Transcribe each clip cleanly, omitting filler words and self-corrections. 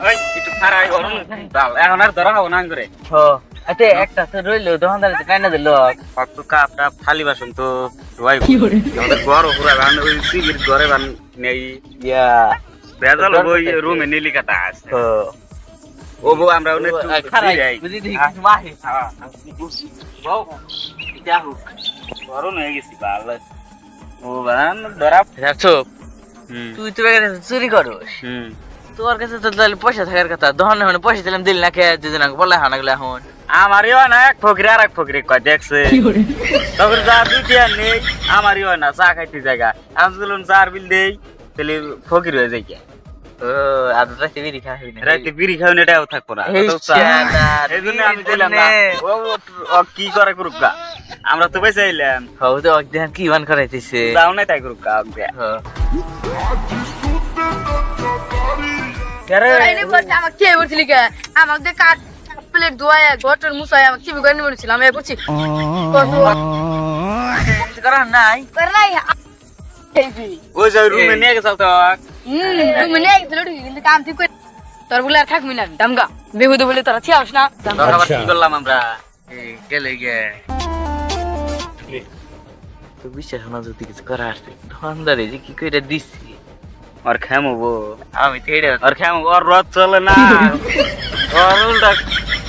ওই একটু খারাই গরম দাও এখন আর ধরা হবো না করে আচ্ছা একটা তো রইলো দোকানদার কাইনা দিল কত কাপটা খালি বাসন তো ধোয়াই আমাদের ঘর পুরা বান ওই সিগির ঘরে বান নেই ইয়া বেজাল ওই রুমে নীলি কাটা আছে ও বউ আমরা ওনে খারাই যাই বুঝি দেখি মাহি বউ যা হোক গরম হয়ে গেছি ভালো ও বান ধরা রাখছো তুই তো চুরি করস তোর কাছে তো তাহলে পয়সা থাকার কথা দোকানে মানে পয়সা দিলাম দিল না খেয়ে দুজন বললে হানা গেলে এখন আমারই হয় না এক ফকিরে আর এক ফকিরে কয় দেখছে তখন যা দুইটা নেই আমারই হয় না চা খাইতে জায়গা আমি বললাম চার বিল দেই তাহলে ফকির হয়ে যাই ও আজ রাতে বিড়ি খাবি না রাতে বিড়ি খাওয়া এটাও থাকবো না এই জন্য আমি দিলাম না ও কি করে করুক গা আমরা তো বেঁচে আইলাম হও তো একদিন কি বান করাইতেছে যাও নাই তাই করুক গা আইনে পড়ছে আমাকে কে বলছিলি কে আমাকে কাট প্লেট ধোয়া ঘটর মুছায় আমাকে চিবি করে নিয়ে বলছিলাম আমি করছি কত করা নাই করে নাই ওই যে রুমে নিয়ে গেছাল তো তুমি নিয়ে গেছিল কিন্তু কাম ঠিক করে তোর বলে আর থাকবি না দামগা বেহুদে বলে তোরা ছিয়াস না আবার কি করলাম আমরা গেলে গে তো বিশ্বাস না যদি কিছু করা আসছে দোকানদারে যে কি করে দিচ্ছি আর খেমবো আমি তো এটা আর খেমবো আর রথ চলে না আর উল্টা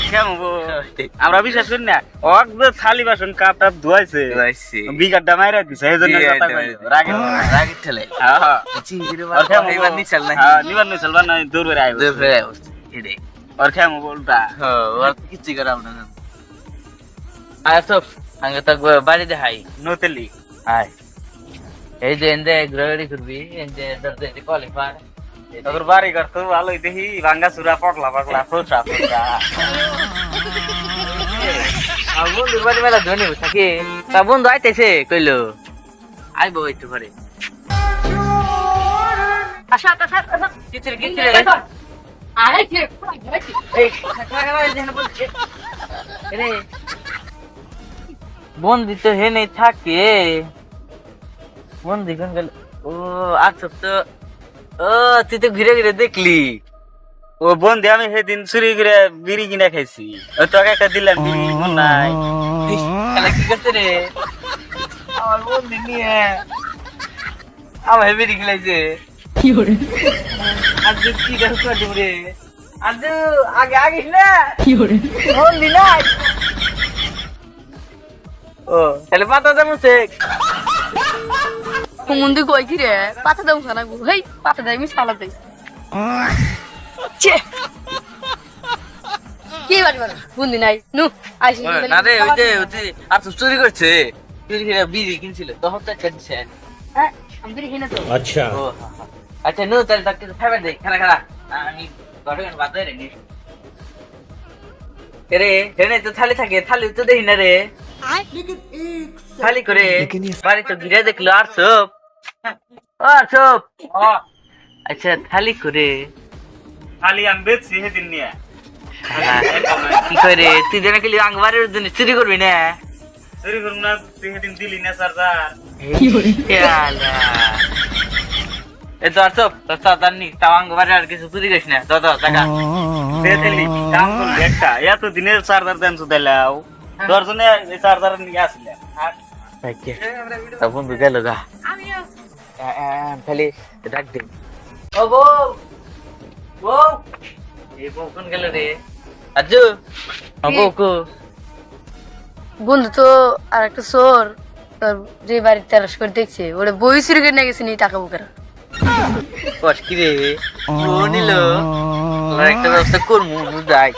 খেমবো আমরা বিশ্বাস করি না একদম থালি বাসন কাপ টাপ ধোয়াইছে বিঘাটা মাইরা দিছে এই জন্য রাগে রাগে ঠেলে চিংড়ি মাছ এবার নিচাল না নিবার নিচাল না দূর করে আইবো এডে আর খেমবো উল্টা আর কিছু করা না আর সব আগে তো বাড়ি দেখাই নতেলি আয় এই যে এন্ডে গ্রহরি করবি এন্ডে দরজে কোয়ালিফায়ার তোর বাড়ি ঘর তো ভালোই দেখি ভাঙ্গা চুরা পকলা পকলা ফোসা ফোসা বন্ধু বাড়ি মেলা ধনী থাকে তা বন্ধু আইতেছে কইলো আইবো একটু ঘরে আশা আশা আশা কিচরে কিচরে আরে কি এই খাগা যেন বলছে রে বন্ধু তো হে নেই থাকে বন্ধু কোন গেল ও আচ্ছা তো ও তুই তো ঘুরে ঘুরে দেখলি ও বন্ধু আমি সেদিন চুরি করে বিড়ি কিনে খাইছি ও তোকে একটা দিলাম বিড়ি মন নাই কি করছে রে আমার বন্ধু নিয়ে আমার বিড়ি খেলাইছে কি করে আজ কি করছ রে আজ আগে আগিস না কি করে বন্ধু নাই ও তাহলে পাতা দেবছে মুন্দি কই কি রে পাতা দাও সানা গো হেই পাতা দাই আমি সালা দেই চে কি বাড়ি বাড়ি বুন্দি নাই নু আইসি না রে ওই যে আর তো চুরি করছে চুরি করে বিড়ি কিনছিল তখন তো টেনশন হ্যাঁ আমি তো হিনা তো अच्छा ও আচ্ছা নো তাহলে তাকে খাবে দে খানা খানা আমি গড়ে বাদ দে রে নি রে হেনে তো থালি থাকে থালি তো দেই না রে খালি করে বাড়ি তো ঘিরে দেখলো আর সব আচ্ছা থালি করে খালি আমি বেচছি সেদিন নিয়ে কি করে তুই যেন খেলি আঙ্গবারের জন্য চুরি করবি না চুরি করুন না তুই সেদিন দিলি না চার্জার এ তো আর সব তোর চার্জার নি তাও আঙ্গবারে আর কিছু চুরি করিস না দাদা টাকা দিয়ে দিলি কাম করলি একটা এত দিনের চার্জার দেন শুধাইলাও তোর জন্য এই চার্জার নিয়ে আসলে বন্ধু গেল গা খালি ডাক দে ও বউ বউ এই বউ কোন গেল রে আজু বউ কো বন্ধু তো আর একটা চোর তোর যে বাড়ি তেরাস করে দেখছে ওরে বই চুরি করে নিয়ে গেছে নি টাকা বুকের কষ্ট কি রে ও নিল একটা ব্যবস্থা করবো যাই